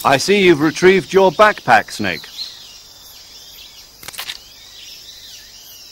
I see you've retrieved your backpack, Snake.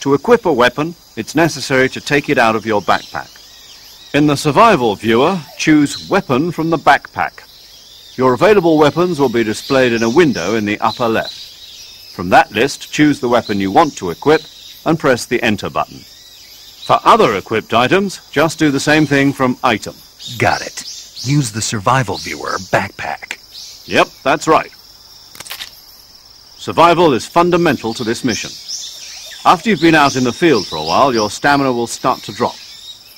To equip a weapon, it's necessary to take it out of your backpack. In the survival viewer, choose Weapon from the backpack. Your available weapons will be displayed in a window in the upper left. From that list, choose the weapon you want to equip and press the Enter button. For other equipped items, just do the same thing from Item. Got it. Use the survival viewer backpack. Yep, that's right. Survival is fundamental to this mission. After you've been out in the field for a while, your stamina will start to drop.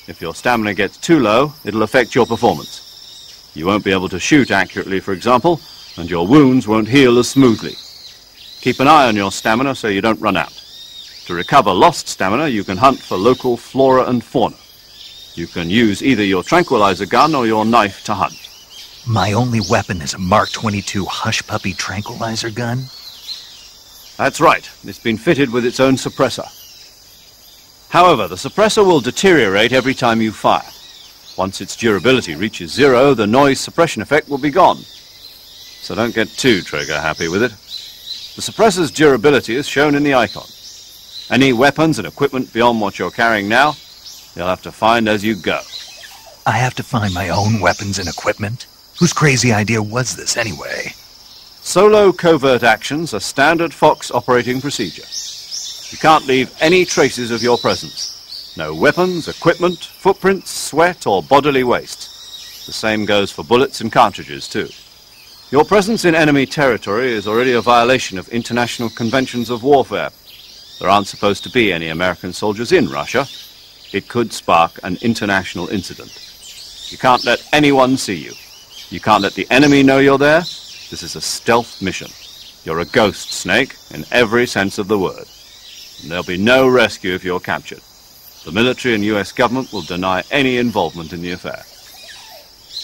If your stamina gets too low, it'll affect your performance. You won't be able to shoot accurately, for example, and your wounds won't heal as smoothly. Keep an eye on your stamina so you don't run out. To recover lost stamina, you can hunt for local flora and fauna. You can use either your tranquilizer gun or your knife to hunt. My only weapon is a Mark 22 Hush Puppy tranquilizer gun? That's right. It's been fitted with its own suppressor. However, the suppressor will deteriorate every time you fire. Once its durability reaches 0, the noise suppression effect will be gone. So don't get too trigger-happy with it. The suppressor's durability is shown in the icon. Any weapons and equipment beyond what you're carrying now, you'll have to find as you go. I have to find my own weapons and equipment? Whose crazy idea was this, anyway? Solo covert actions are standard Fox operating procedure. You can't leave any traces of your presence. No weapons, equipment, footprints, sweat, or bodily waste. The same goes for bullets and cartridges, too. Your presence in enemy territory is already a violation of international conventions of warfare. There aren't supposed to be any American soldiers in Russia. It could spark an international incident. You can't let anyone see you. You can't let the enemy know you're there. This is a stealth mission. You're a ghost, Snake, in every sense of the word. And there'll be no rescue if you're captured. The military and US government will deny any involvement in the affair.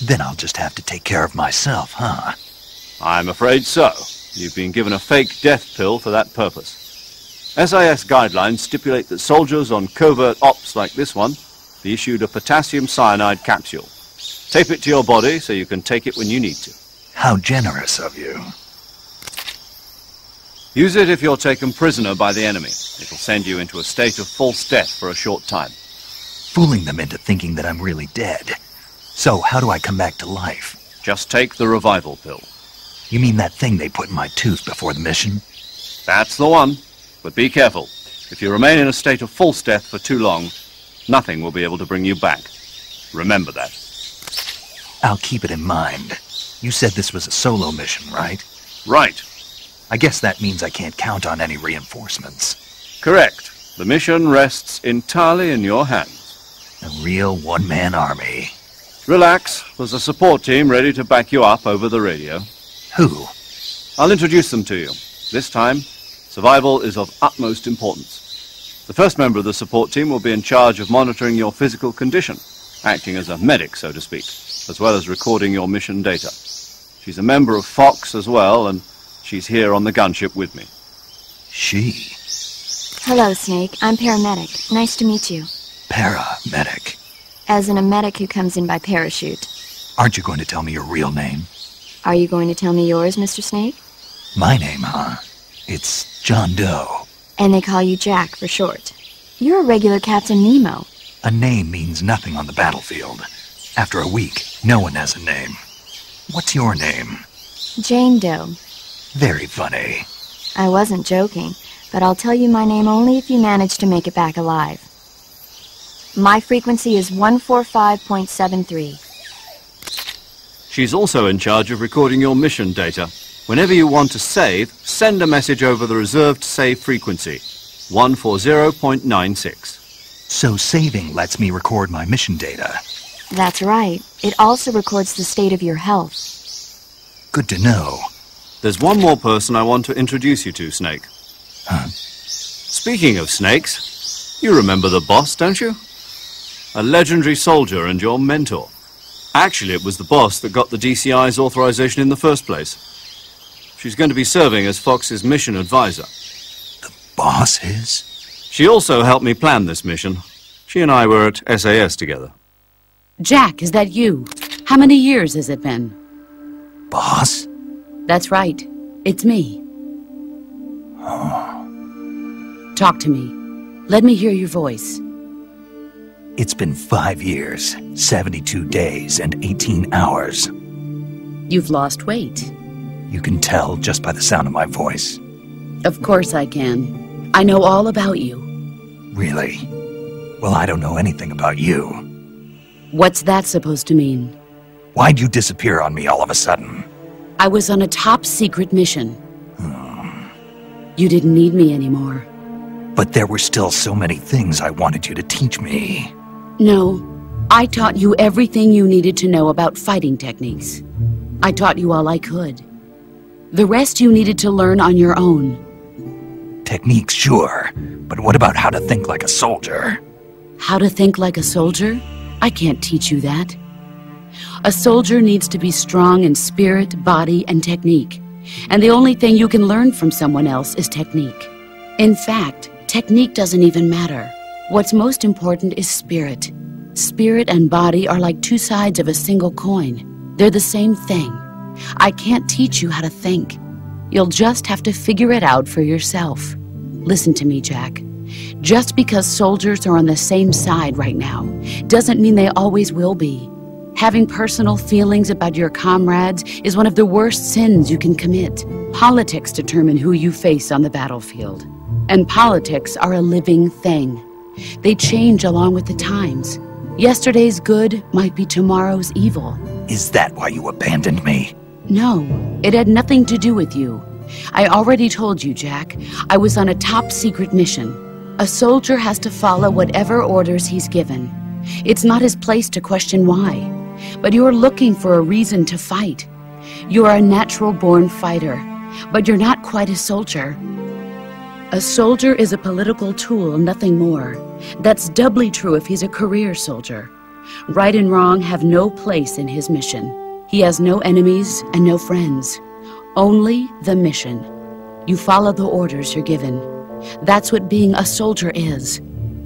Then I'll just have to take care of myself, huh? I'm afraid so. You've been given a fake death pill for that purpose. SIS guidelines stipulate that soldiers on covert ops like this one be issued a potassium cyanide capsule. Tape it to your body so you can take it when you need to. How generous of you. Use it if you're taken prisoner by the enemy. It'll send you into a state of false death for a short time. Fooling them into thinking that I'm really dead. So, how do I come back to life? Just take the revival pill. You mean that thing they put in my tooth before the mission? That's the one. But be careful. If you remain in a state of false death for too long, nothing will be able to bring you back. Remember that. I'll keep it in mind. You said this was a solo mission, right? Right. I guess that means I can't count on any reinforcements. Correct. The mission rests entirely in your hands. A real one-man army. Relax. There's a support team ready to back you up over the radio. Who? I'll introduce them to you. This time, survival is of utmost importance. The first member of the support team will be in charge of monitoring your physical condition, acting as a medic, so to speak, as well as recording your mission data. She's a member of Fox as well, and she's here on the gunship with me. She? Hello, Snake. I'm paramedic. Nice to meet you. Paramedic. As in a medic who comes in by parachute. Aren't you going to tell me your real name? Are you going to tell me yours, Mr. Snake? My name, huh? It's John Doe. And they call you Jack for short. You're a regular Captain Nemo. A name means nothing on the battlefield. After a week, no one has a name. What's your name? Jane Doe. Very funny. I wasn't joking, but I'll tell you my name only if you manage to make it back alive. My frequency is 145.73. She's also in charge of recording your mission data. Whenever you want to save, send a message over the reserved save frequency, 140.96. So saving lets me record my mission data. That's right. It also records the state of your health. Good to know. There's one more person I want to introduce you to, Snake. Huh? Speaking of snakes, you remember the boss, don't you? A legendary soldier and your mentor. Actually, it was the boss that got the DCI's authorization in the first place. She's going to be serving as Fox's mission advisor. The boss is? She also helped me plan this mission. She and I were at SAS together. Jack, is that you? How many years has it been? Boss? That's right. It's me. Talk to me. Let me hear your voice. It's been 5 years, 72 days, and 18 hours. You've lost weight. You can tell just by the sound of my voice. Of course I can. I know all about you. Really? Well, I don't know anything about you. What's that supposed to mean? Why'd you disappear on me all of a sudden? I was on a top-secret mission. You didn't need me anymore. But there were still so many things I wanted you to teach me. No, I taught you everything you needed to know about fighting techniques. I taught you all I could. The rest you needed to learn on your own. Techniques, sure. But what about how to think like a soldier? How to think like a soldier? I can't teach you that. A soldier needs to be strong in spirit, body, and technique. And the only thing you can learn from someone else is technique. In fact, technique doesn't even matter. What's most important is spirit. Spirit and body are like two sides of a single coin. They're the same thing. I can't teach you how to think. You'll just have to figure it out for yourself. Listen to me, Jack. Just because soldiers are on the same side right now doesn't mean they always will be. Having personal feelings about your comrades is one of the worst sins you can commit. Politics determine who you face on the battlefield. And politics are a living thing. They change along with the times. Yesterday's good might be tomorrow's evil. Is that why you abandoned me? No, it had nothing to do with you. I already told you, Jack. I was on a top-secret mission. A soldier has to follow whatever orders he's given. It's not his place to question why. But you're looking for a reason to fight. You're a natural-born fighter, but you're not quite a soldier. A soldier is a political tool, nothing more. That's doubly true if he's a career soldier. Right and wrong have no place in his mission. He has no enemies and no friends. Only the mission. You follow the orders you're given. That's what being a soldier is.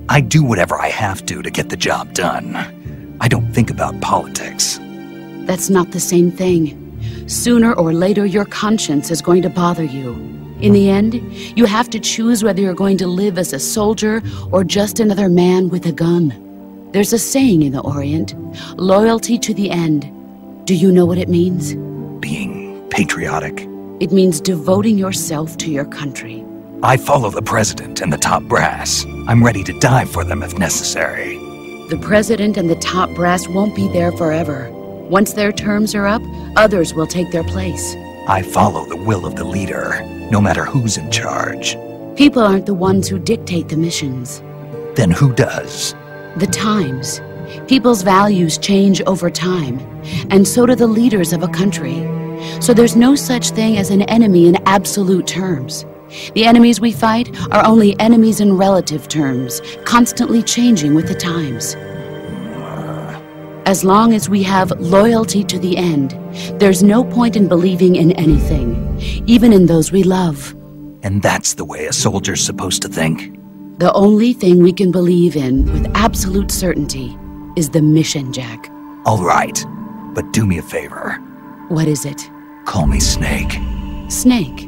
I do whatever I have to get the job done. I don't think about politics. That's not the same thing. Sooner or later, your conscience is going to bother you. In the end, you have to choose whether you're going to live as a soldier or just another man with a gun. There's a saying in the Orient, loyalty to the end. Do you know what it means? Being patriotic. It means devoting yourself to your country. I follow the president and the top brass. I'm ready to die for them if necessary. The president and the top brass won't be there forever. Once their terms are up, others will take their place. I follow the will of the leader, no matter who's in charge. People aren't the ones who dictate the missions. Then who does? The times. People's values change over time, and so do the leaders of a country. So there's no such thing as an enemy in absolute terms. The enemies we fight are only enemies in relative terms, constantly changing with the times. As long as we have loyalty to the end, there's no point in believing in anything, even in those we love. And that's the way a soldier's supposed to think? The only thing we can believe in with absolute certainty is the mission, Jack. All right, but do me a favor. What is it? Call me Snake. Snake?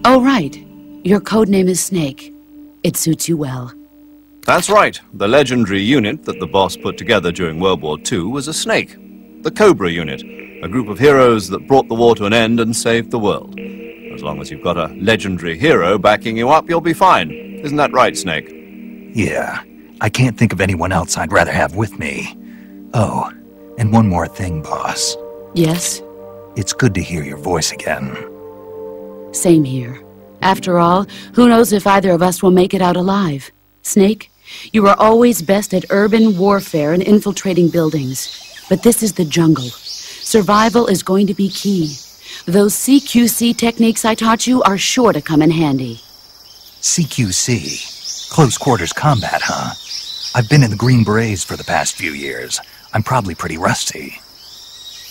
Oh, right. Your codename is Snake. It suits you well. That's right. The legendary unit that the boss put together during World War II was a snake. The Cobra unit, a group of heroes that brought the war to an end and saved the world. As long as you've got a legendary hero backing you up, you'll be fine. Isn't that right, Snake? Yeah. I can't think of anyone else I'd rather have with me. Oh, and one more thing, boss. Yes? It's good to hear your voice again. Same here. After all, who knows if either of us will make it out alive? Snake, you are always best at urban warfare and infiltrating buildings. But this is the jungle. Survival is going to be key. Those CQC techniques I taught you are sure to come in handy. CQC? Close quarters combat, huh? I've been in the Green Berets for the past few years. I'm probably pretty rusty.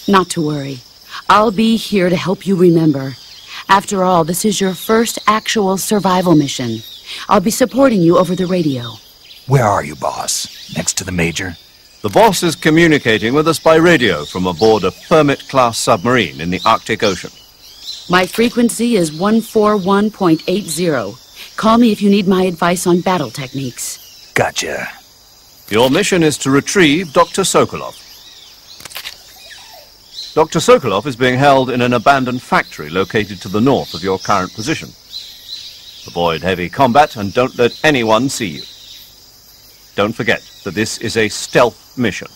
Not to worry. I'll be here to help you remember. After all, this is your first actual survival mission. I'll be supporting you over the radio. Where are you, boss? Next to the Major? The boss is communicating with us by radio from aboard a Permit-class submarine in the Arctic Ocean. My frequency is 141.80. Call me if you need my advice on battle techniques. Gotcha. Your mission is to retrieve Dr. Sokolov. Dr. Sokolov is being held in an abandoned factory located to the north of your current position. Avoid heavy combat and don't let anyone see you. Don't forget that this is a stealth mission.